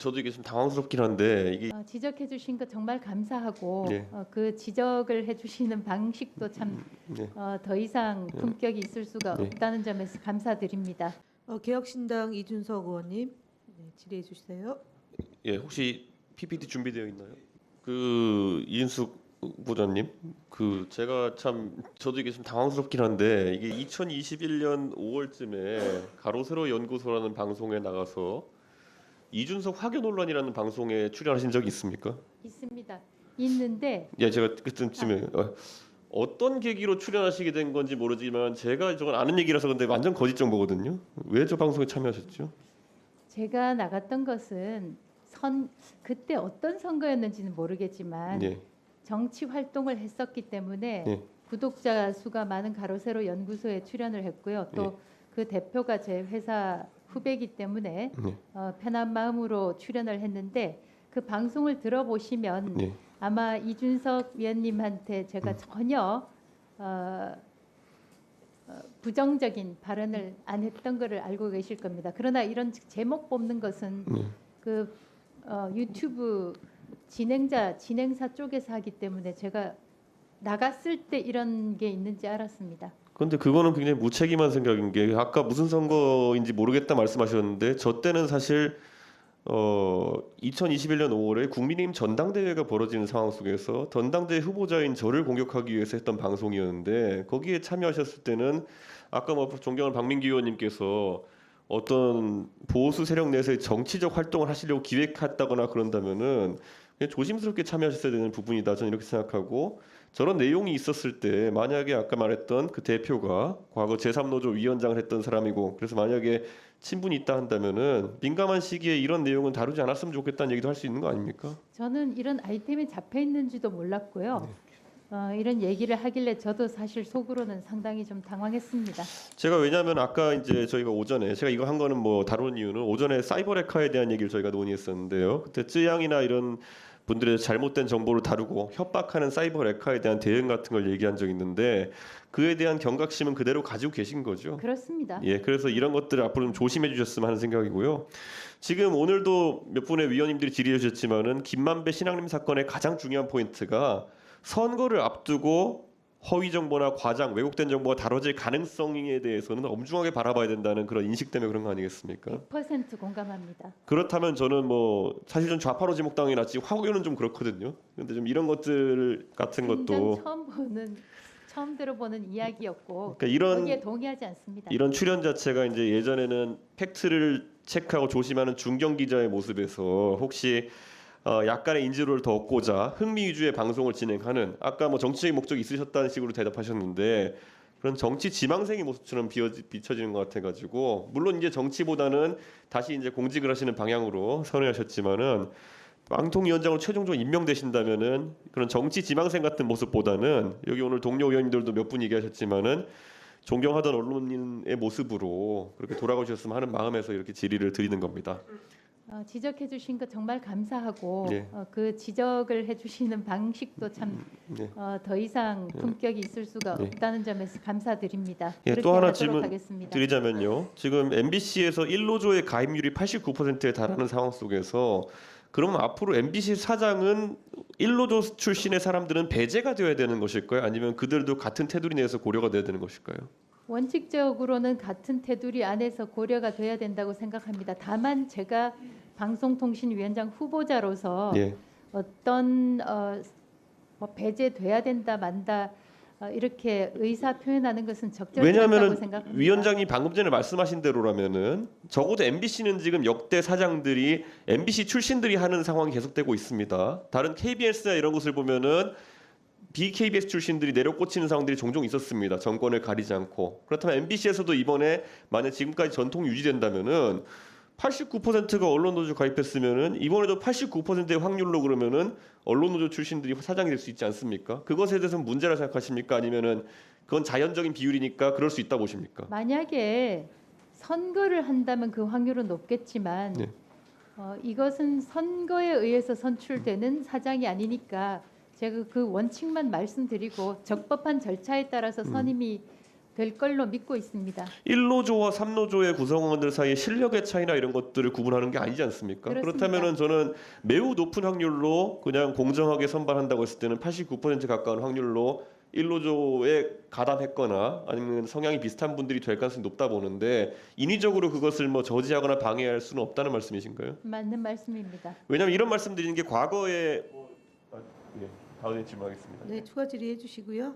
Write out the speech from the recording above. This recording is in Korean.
저도 이게 좀 당황스럽긴 한데 이게 지적해 주신 거 정말 감사하고 네. 그 지적을 해 주시는 방식도 참 네. 더 이상 네. 품격이 있을 수가 네. 없다는 점에서 감사드립니다. 개혁신당 이준석 의원님 질의해 주세요. 예, 혹시 PPT 준비되어 있나요? 그 이인숙 부장님, 그 제가 참 저도 이게 좀 당황스럽긴 한데 이게 2021년 5월쯤에 가로세로 연구소라는 방송에 나가서 이준석 화교 논란이라는 방송에 출연하신 적이 있습니까? 있습니다. 있는데 예, 제가 그때쯤에 어떤 계기로 출연하시게 된 건지 모르지만 제가 저건 아는 얘기라서 근데 완전 거짓 정보거든요. 왜 저 방송에 참여하셨죠? 제가 나갔던 것은 그때 어떤 선거였는지는 모르겠지만 예, 정치 활동을 했었기 때문에 예. 구독자 수가 많은 가로세로 연구소에 출연을 했고요. 또 그 대표가 제 회사 후배이기 때문에 네. 편한 마음으로 출연을 했는데 그 방송을 들어보시면 예. 아마 이준석 위원님한테 제가 전혀 부정적인 발언을 안 했던 것을 알고 계실 겁니다. 그러나 이런 제목 뽑는 것은 그 유튜브 진행사 쪽에서 하기 때문에 제가 나갔을 때 이런 게 있는지 알았습니다. 근데 그거는 굉장히 무책임한 생각인 게 아까 무슨 선거인지 모르겠다 말씀하셨는데 저 때는 사실 2021년 5월에 국민의힘 전당대회가 벌어지는 상황 속에서 전당대회 후보자인 저를 공격하기 위해서 했던 방송이었는데 거기에 참여하셨을 때는 아까 뭐 존경하는 박민기 의원님께서 어떤 보수 세력 내에서의 정치적 활동을 하시려고 기획했다거나 그런다면은 그냥 조심스럽게 참여하셨어야 되는 부분이다 저는 이렇게 생각하고 저런 내용이 있었을 때 만약에 아까 말했던 그 대표가 과거 제3노조 위원장을 했던 사람이고 그래서 만약에 친분이 있다 한다면은 민감한 시기에 이런 내용은 다루지 않았으면 좋겠다는 얘기도 할 수 있는 거 아닙니까? 저는 이런 아이템이 잡혀 있는지도 몰랐고요. 이런 얘기를 하길래 저도 사실 속으로는 상당히 좀 당황했습니다. 제가 왜냐하면 아까 이제 저희가 오전에 제가 이거 한 거는 뭐 다룬 이유는 오전에 사이버 레카에 대한 얘기를 저희가 논의했었는데요. 그때 쯔양이나 이런 분들의 잘못된 정보를 다루고 협박하는 사이버 레카에 대한 대응 같은 걸 얘기한 적이 있는데 그에 대한 경각심은 그대로 가지고 계신 거죠. 그렇습니다. 예, 그래서 이런 것들을 앞으로 좀 조심해 주셨으면 하는 생각이고요. 지금 오늘도 몇 분의 위원님들이 질의해 주셨지만은 김만배 신앙림 사건의 가장 중요한 포인트가 선거를 앞두고 허위 정보나 과장, 왜곡된 정보가 다뤄질 가능성에 대해서는 엄중하게 바라봐야 된다는 그런 인식 때문에 그런 거 아니겠습니까? 100% 공감합니다. 그렇다면 저는 뭐 사실 전 좌파로 지목당해 놨지 화교는 좀 그렇거든요. 근데 좀 이런 것들 같은 것도 처음 들어보는 이야기였고 그러니까 거기에 동의하지 않습니다. 이런 출연 자체가 이제 예전에는 팩트를 체크하고 조심하는 중견 기자의 모습에서 혹시 약간의 인지도를 더 얻고자 흥미 위주의 방송을 진행하는 아까 뭐 정치적인 목적이 있으셨다는 식으로 대답하셨는데 그런 정치 지망생의 모습처럼 비춰지는 것 같아가지고 물론 이제 정치보다는 다시 이제 공직을 하시는 방향으로 선회하셨지만은 방통위원장으로 최종적으로 임명되신다면은 그런 정치 지망생 같은 모습보다는 여기 오늘 동료 의원님들도 몇 분 얘기하셨지만은 존경하던 언론인의 모습으로 그렇게 돌아가셨으면 하는 마음에서 이렇게 질의를 드리는 겁니다. 지적해 주신 거 정말 감사하고 네. 그 지적을 해 주시는 방식도 참 네. 더 이상 품격이 있을 수가 네. 없다는 점에서 감사드립니다. 예, 그렇게 또 하나 하도록 질문 하겠습니다. 드리자면요. 지금 MBC에서 1노조의 가입률이 89%에 달하는 상황 속에서 그러면 앞으로 MBC 사장은 1노조 출신의 사람들은 배제가 되어야 되는 것일까요? 아니면 그들도 같은 테두리 내에서 고려가 돼야 되는 것일까요? 원칙적으로는 같은 테두리 안에서 고려가 돼야 된다고 생각합니다. 다만 제가 방송통신위원장 후보자로서 예. 어떤 뭐 배제돼야 된다 만다 이렇게 의사 표현하는 것은 적절치 않다고 왜냐하면 생각합니다. 위원장이 방금 전에 말씀하신 대로라면은 적어도 MBC는 지금 역대 사장들이 MBC 출신들이 하는 상황이 계속되고 있습니다. 다른 KBS나 이런 곳을 보면은 BKBS 출신들이 내려꽂히는 상황들이 종종 있었습니다. 정권을 가리지 않고. 그렇다면 MBC에서도 이번에 만약 지금까지 전통이 유지된다면은 89%가 언론노조 가입했으면은 이번에도 89%의 확률로 그러면은 언론노조 출신들이 사장이 될 수 있지 않습니까? 그것에 대해서는 문제라 생각하십니까? 아니면은 그건 자연적인 비율이니까 그럴 수 있다 보십니까? 만약에 선거를 한다면 그 확률은 높겠지만 네. 이것은 선거에 의해서 선출되는 사장이 아니니까 제가 그 원칙만 말씀드리고 적법한 절차에 따라서 선임이 될 걸로 믿고 있습니다. 1노조와 3노조의 구성원들 사이의 실력의 차이나 이런 것들을 구분하는 게 아니지 않습니까? 그렇습니다. 그렇다면은 저는 매우 높은 확률로 그냥 공정하게 선발한다고 했을 때는 89% 가까운 확률로 1노조에 가담했거나 아니면 성향이 비슷한 분들이 될 가능성이 높다 보는데 인위적으로 그것을 뭐 저지하거나 방해할 수는 없다는 말씀이신가요? 맞는 말씀입니다. 왜냐하면 이런 말씀 드리는 게 과거에 예, 다음에 질문하겠습니다. 네, 추가 질의해 주시고요.